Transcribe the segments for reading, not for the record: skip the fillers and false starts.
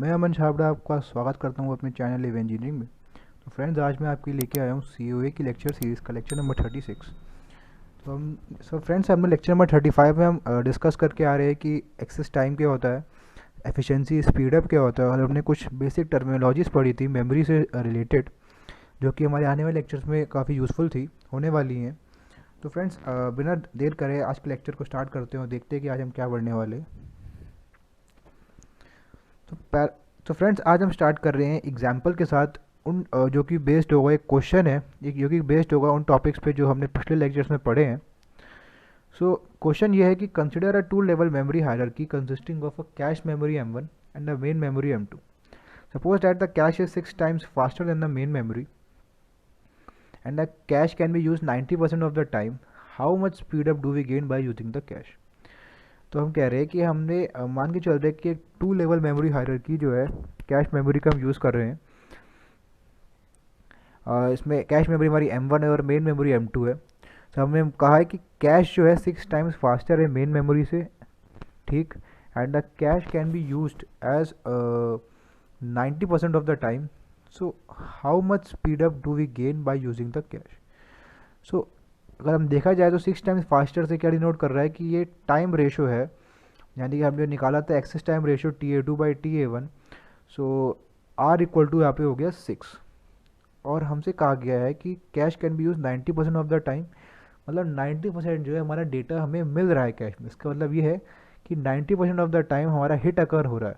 मैं अमन छाबड़ा आपका स्वागत करता हूँ अपने चैनल लिव इंजीनियरिंग में। तो फ्रेंड्स, आज मैं आपके लेके आया हूँ COA की लेक्चर सीरीज़ का लेक्चर नंबर 36। तो फ्रेंड्स, हमने लेक्चर नंबर 35 में हम डिस्कस करके आ रहे हैं कि एक्सेस टाइम क्या होता है, एफिशिएंसी स्पीडअप क्या होता है, और हमने कुछ बेसिक टर्मिनोलॉजीज पढ़ी थी मेमोरी से रिलेटेड, जो कि हमारे आने वाले लेक्चर्स में काफ़ी यूज़फुल थी, होने वाली हैं। तो फ्रेंड्स, बिना देर करे आज के लेक्चर को स्टार्ट करते हैं और देखते हैं कि आज हम क्या पढ़ने वाले हैं। तो फ्रेंड्स, आज हम स्टार्ट कर रहे हैं एग्जाम्पल के साथ, उन जो कि बेस्ड होगा, एक क्वेश्चन है एक जो कि बेस्ड होगा उन टॉपिक्स पे जो हमने पिछले लेक्चर्स में पढ़े हैं। सो क्वेश्चन ये है कि consider a two level memory hierarchy consisting of a cache memory M1 and a main memory M2। Suppose that the cache is 6 times faster than the main memory and the cache can be use 90% of the time. How much speed up do we gain by using the cache. तो हम कह रहे हैं कि हमने मान के चल रहे हैं कि एक टू लेवल मेमोरी हायरार्की जो है कैश मेमोरी का हम यूज़ कर रहे हैं। इसमें कैश मेमोरी हमारी M1 है और मेन मेमोरी M2 है। तो हमने कहा है कि कैश जो है 6 times फास्टर है मेन मेमोरी से, ठीक, and the cache can be used as 90% of the time. So how much speed up do we gain by using the cache. So अगर हम देखा जाए तो 6 times फास्टर से क्या डिनोट कर रहा है कि ये टाइम रेशो है, यानी कि हमने निकाला था access time ratio TA2/TA1। So R equal to यहाँ पे हो गया 6, और हमसे कहा गया है कि cash can be use 90% of the time. मतलब 90% जो है हमारा डेटा हमें मिल रहा है कैश में। इसका मतलब ये है कि 90% ऑफ द टाइम हमारा हिट अकर हो रहा है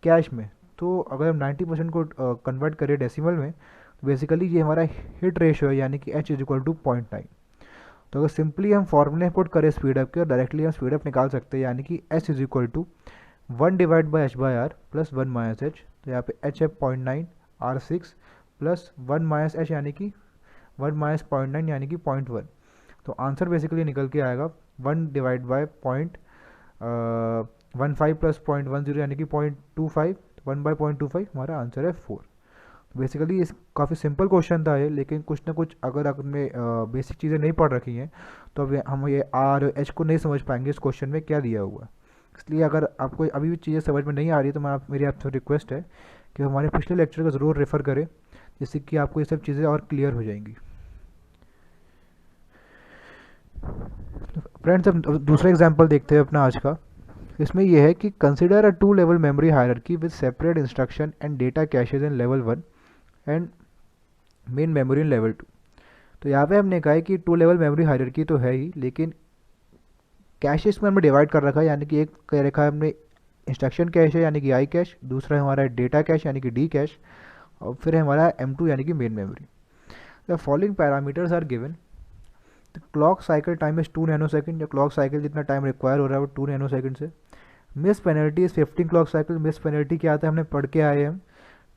कैश में। तो अगर हम 90% को कन्वर्ट करें डेसिमल में, तो बेसिकली ये हमारा हिट रेशो है, यानी कि H इज इक्वल टू 0.9। तो अगर सिंपली हम फॉर्मूले पुट करें स्पीडअप के, और डायरेक्टली हम स्पीडअप निकाल सकते हैं, यानी कि S is equal to 1/H/R plus 1 - H। तो यहाँ पे H है 0.9, R6 प्लस 1 - H यानी कि 1 - 0.9 यानी कि 0.1। तो आंसर बेसिकली निकल के आएगा 1/0.15 प्लस 0.10 यानी कि 0.25। 1/0.25 हमारा आंसर है 4। बेसिकली इस काफ़ी सिंपल क्वेश्चन था ये, लेकिन कुछ ना कुछ अगर आपने बेसिक चीज़ें नहीं पढ़ रखी हैं तो अब हम ये R H को नहीं समझ पाएंगे इस क्वेश्चन में क्या दिया हुआ है। इसलिए अगर आपको अभी भी चीज़ें समझ में नहीं आ रही तो मेरी आपसे रिक्वेस्ट है कि हमारे पिछले लेक्चर को ज़रूर रेफ़र करें, जिससे कि आपको ये सब चीज़ें और क्लियर हो जाएंगी। फ्रेंड्स, अब दूसरा एग्जांपल देखते हैं अपना आज का। इसमें यह है कि consider a two level memory hierarchy with separate instruction and data caches in level 1 and main memory in level 2। तो यहाँ पे हमने कहा है कि टू लेवल मेमोरी हायरार्की तो है ही, लेकिन कैशेस में हमने डिवाइड कर रखा है, यानी कि एक कह रखा है हमने इंस्ट्रक्शन कैश है यानी कि I कैश, दूसरा है हमारा डेटा कैश यानी कि D कैश, और फिर है हमारा M2 यानी कि main memory. The following parameters are given. The clock cycle time is 2 nanosecond. या क्लॉक साइकिल जितना टाइम रिक्वायर हो रहा है वो 2 नैनोसेकंड से। Miss penalty is 15 clock cycle. Miss penalty क्या आता है हमने पढ़ के आए हैं,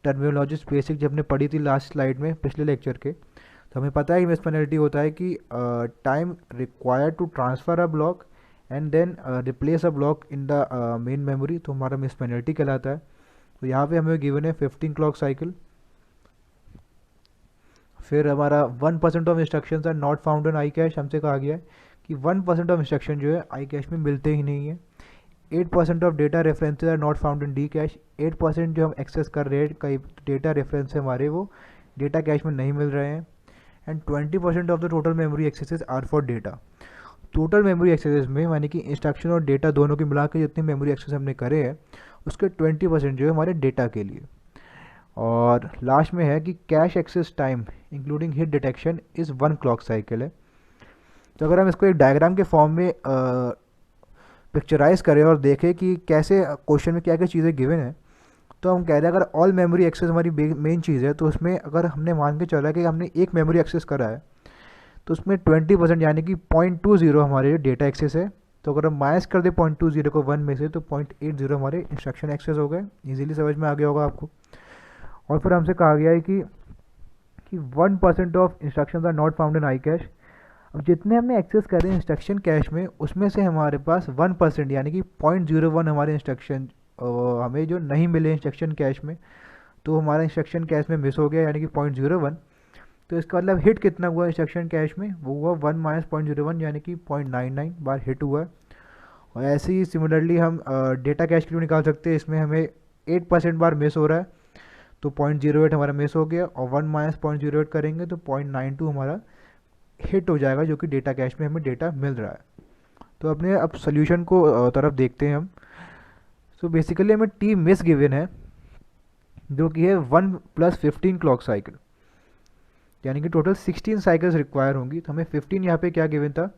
टर्मिनोलॉजीज बेसिक जब हमने पढ़ी थी लास्ट स्लाइड में पिछले लेक्चर के। तो हमें पता है कि मिस पेनल्टी होता है कि time required to transfer a block and then replace a block in the main memory, तो हमारा मिस पेनल्टी कहलाता है। तो यहाँ पे हमें गिवन है 15 क्लॉक साइकिल। फिर हमारा 1% of instructions are not found in I cache. हमसे कहा गया है कि 1% ऑफ इंस्ट्रक्शन जो है I कैश में मिलते ही नहीं है। 8% of data references are not found in D cache. 8% जो हम एक्सेस कर रहे हैं कई डेटा रेफरेंस है हमारे, वो डेटा कैश में नहीं मिल रहे हैं। And 20% of the total memory accesses are for data. Total memory accesses में यानी कि इंस्ट्रक्शन और डेटा दोनों की मिला के जितने मेमोरी एक्सेस हमने करे हैं उसके 20% जो है हमारे डेटा के लिए। और लास्ट में है कि cache access time including hit detection is 1 clock cycle है। तो अगर हम इसको एक डायग्राम के फॉर्म में पिक्चराइज करें और देखें कि कैसे क्वेश्चन में क्या क्या चीज़ें गिवन है, तो हम कह रहे हैं अगर ऑल मेमोरी एक्सेस हमारी मेन चीज़ है, तो उसमें अगर हमने मान के चला कि हमने एक मेमोरी एक्सेस करा है तो उसमें 20% यानी कि 0.20 हमारे डेटा एक्सेस है। तो अगर हम माइनस कर दे 0.20 को 1 में से, तो 0.80 हमारे इंस्ट्रक्शन एक्सेस हो गए। इजीली समझ में आ गया होगा आपको। और फिर हमसे कहा गया है कि 1% of instructions are not found in I cache. अब जितने हमने एक्सेस करे इंस्ट्रक्शन कैश में, उसमें से हमारे पास 1% यानी कि 0.01 हमारे इंस्ट्रक्शन हमें जो नहीं मिले इंस्ट्रक्शन कैश में, तो हमारा इंस्ट्रक्शन कैश में मिस हो गया, यानी कि 0.01। तो इसका मतलब हिट कितना हुआ इंस्ट्रक्शन कैश में, वो हुआ 1 - 0.01 यानी कि 0.99 बार हिट हुआ है। और ऐसे ही सिमिलरली हम डेटा कैश के लिए निकाल सकते हैं। इसमें हमें 0.8% बार मिस हो रहा है, तो 0.08 हमारा मिस हो गया, और 1 माइनस 0.08 करेंगे तो 0.92 हमारा हिट हो जाएगा, जो कि डेटा कैश में हमें डेटा मिल रहा है। तो अपने अब सोल्यूशन को तरफ देखते हैं हम। सो बेसिकली हमें टी मिस गिवन है, जो कि है 1 + 15 क्लॉक साइकिल, यानी कि टोटल 16 साइकिल्स रिक्वायर होंगी। तो हमें 15 यहाँ पे क्या गिवन था,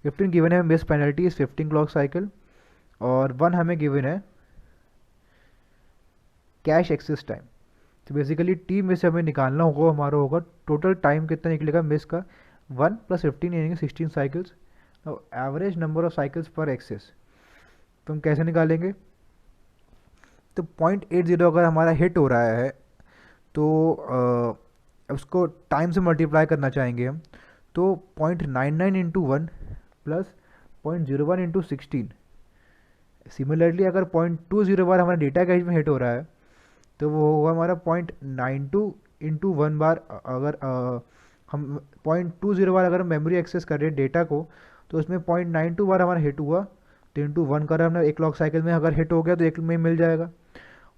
15 गिवन है miss penalty is 15 clock cycle, और 1 हमें गिवन है कैश एक्सेस टाइम। तो बेसिकली टी मिस हमें निकालना होगा, हमारा होगा टोटल टाइम कितना निकलेगा मिस का, 1 + 15 यानी कि 16 cycles, average number of cycles पर एक्सेस। तो हम कैसे निकालेंगे, तो 0.80 अगर हमारा हिट हो रहा है तो उसको टाइम से मल्टीप्लाई करना चाहेंगे हम, तो 0.99 × 1 + 0.01 × 16। सिमिलरली अगर 0.20 बार हमारा डेटा कैश में हिट हो रहा है तो वो होगा हमारा 0.92 × 1 बार। अगर हम 0.20 बार अगर मेमोरी एक्सेस कर रहे हैं डेटा को, तो उसमें 0.92 बार हमारा हिट हुआ, तो इंटू 1 कर हमने, एक क्लॉक साइकिल में अगर हिट हो गया तो एक में मिल जाएगा।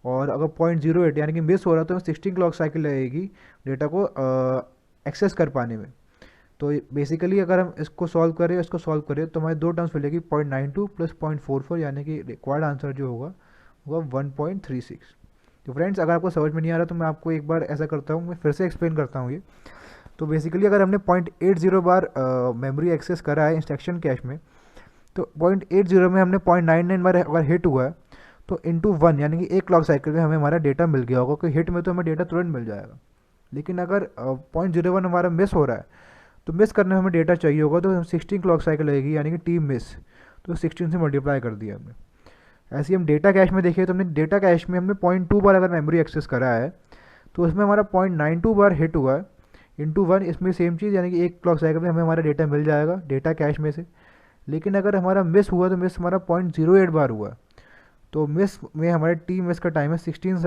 और अगर 0.08 यानी कि मिस हो रहा तो 16 क्लॉक साइकिल लगेगी डेटा को एक्सेस कर पाने में। तो बेसिकली अगर हम इसको सॉल्व करें, इसको सॉल्व करें तो हमारे दो टर्म्स मिलेगी, 0.92 + 0.44, यानी कि रिक्वायर्ड आंसर जो होगा 1.36। तो फ्रेंड्स अगर आपको समझ में नहीं आ रहा तो मैं आपको एक बार ऐसा करता हूँ, मैं फिर से एक्सप्लेन करता हूँ ये। तो बेसिकली अगर हमने 0.80 बार मेमोरी एक्सेस करा है इंस्ट्रक्शन कैश में, तो 0.80 में हमने 0.99 बार अगर हिट हुआ है तो इंटू 1 यानी कि एक क्लॉक साइकिल में हमें हमारा डेटा मिल गया होगा, क्योंकि हिट में तो हमें डेटा तुरंत मिल जाएगा। लेकिन अगर 0.01 हमारा मिस हो रहा है तो मिस करने में हमें डेटा चाहिए होगा, तो 16 क्लॉक साइकिल लगेगी, यानी कि टी मिस, तो 16 से मल्टीप्लाई कर दिया हमने। ऐसे ही हम डेटा कैश में देखिए तो हमने डेटा कैश में हमने 0.2 बार अगर मेमोरी एक्सेस करा है तो उसमें हमारा 0.92 बार हिट हुआ है, इंटू 1, इसमें सेम चीज़, यानी कि एक क्लॉक साइकिल में हमें हमारा डेटा मिल जाएगा डेटा कैश में से। लेकिन अगर हमारा मिस हुआ तो मिस हमारा 0.08 बार हुआ, तो मिस में हमारे टी मिस का टाइम है 16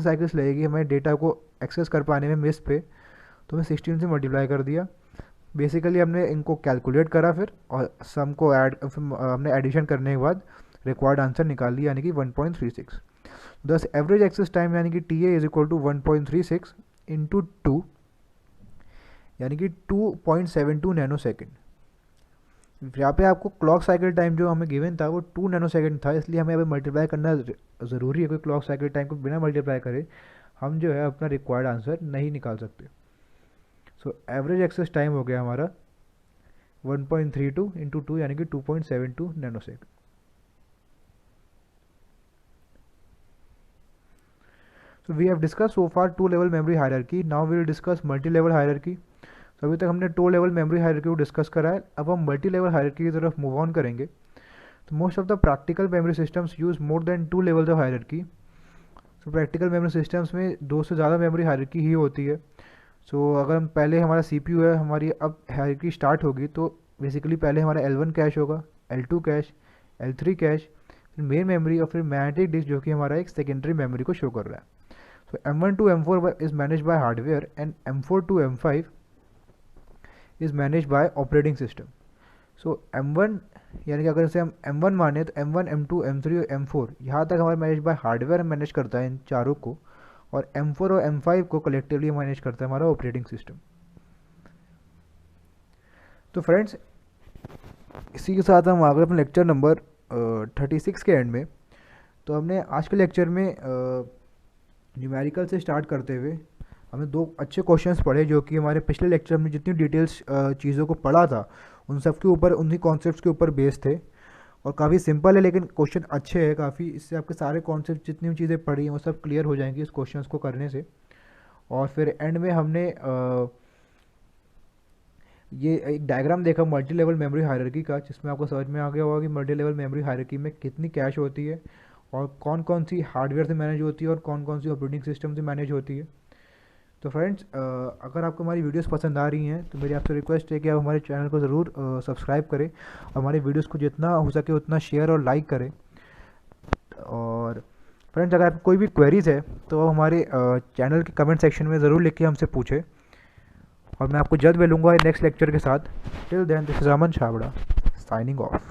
साइकिल्स लगेगी हमें डेटा को एक्सेस कर पाने में मिस पे, तो हमें 16 से मल्टीप्लाई कर दिया। बेसिकली हमने इनको कैलकुलेट करा फिर, और सम को ऐड हमने एडिशन करने के बाद रिक्वायर्ड आंसर निकाल लिया, यानी कि 1.36। दस एवरेज एक्सेस टाइम यानी कि टी ए = 1.36 × 2, यानी कि 2.72 नैनो सेकेंड। यहाँ पे आपको क्लॉक साइकिल टाइम जो हमें गिवन था वो 2 नैनो सेकेंड था, इसलिए हमें अभी मल्टीप्लाई करना ज़रूरी है, कोई क्लॉक साइकिल टाइम को बिना मल्टीप्लाई करे हम जो है अपना रिक्वायर्ड आंसर नहीं निकाल सकते। सो एवरेज एक्सेस टाइम हो गया हमारा 1.32 × 2, यानी कि 2.72 nano second. So we have discussed so far two-level memory hierarchy. Now we will discuss multi-level hierarchy. तो अभी तक हमने टू लेवल मेमोरी हायरार्की को डिस्कस करा है, अब हम मल्टी लेवल हायरार्की की तरफ मूव ऑन करेंगे। तो most of the practical memory systems use more than 2 levels of hierarchy. So practical memory systems में 2 से ज़्यादा मेमोरी हायरार्की ही होती है। सो अगर हम पहले हमारा CPU है, हमारी अब हायरार्की स्टार्ट होगी, तो बेसिकली पहले हमारा L1 कैश होगा, L2 कैश, L3 कैश, फिर मेन मेमोरी, और फिर मैग्नेटिक डिस्क, जो कि हमारा एक सेकेंडरी मेमोरी को शो कर रहा है। So M1 to M4 is managed by hardware and M4 to M5 is managed by operating system. So M1 यानी कि अगर इसे हम M1 माने तो M1, M2, M3 और M4 यहाँ तक हमारे मैनेज बाय हार्डवेयर मैनेज करता है इन चारों को, और M4 और M5 को कलेक्टिवली मैनेज करता है हमारा ऑपरेटिंग सिस्टम। तो फ्रेंड्स इसी के साथ हम आगे अपने लेक्चर नंबर 36 के एंड में। तो हमने आज के लेक्चर में न्यूमेरिकल से स्टार्ट करते हुए हमने 2 अच्छे क्वेश्चंस पढ़े, जो कि हमारे पिछले लेक्चर में जितनी डिटेल्स चीज़ों को पढ़ा था उन सब के ऊपर, उन्हीं कॉन्सेप्ट्स के ऊपर बेस थे, और काफ़ी सिंपल है लेकिन क्वेश्चन अच्छे हैं काफ़ी। इससे आपके सारे कॉन्सेप्ट जितनी भी चीज़ें पढ़ी हैं वो सब क्लियर हो जाएंगी इस क्वेश्चंस को करने से। और फिर एंड में हमने ये एक डायग्राम देखा मल्टी लेवल मेमोरी हायरार्की का, जिसमें आपको समझ में आ गया होगा कि मल्टी लेवल मेमोरी हायरार्की में कितनी कैश होती है, और कौन कौन सी हार्डवेयर से मैनेज होती है और कौन कौन सी ऑपरेटिंग सिस्टम से मैनेज होती है। तो फ्रेंड्स अगर आपको हमारी वीडियोस पसंद आ रही हैं तो मेरी आपसे रिक्वेस्ट है कि आप हमारे चैनल को ज़रूर सब्सक्राइब करें, और हमारी वीडियोस को जितना हो सके उतना शेयर और लाइक करें। और फ्रेंड्स अगर आपको कोई भी क्वेरीज़ है तो हमारे चैनल के कमेंट सेक्शन में ज़रूर लिख के हमसे पूछें, और मैं आपको जल्द मिलूँगा नेक्स्ट लेक्चर के साथ। Till then this is Aman Chhabra signing of.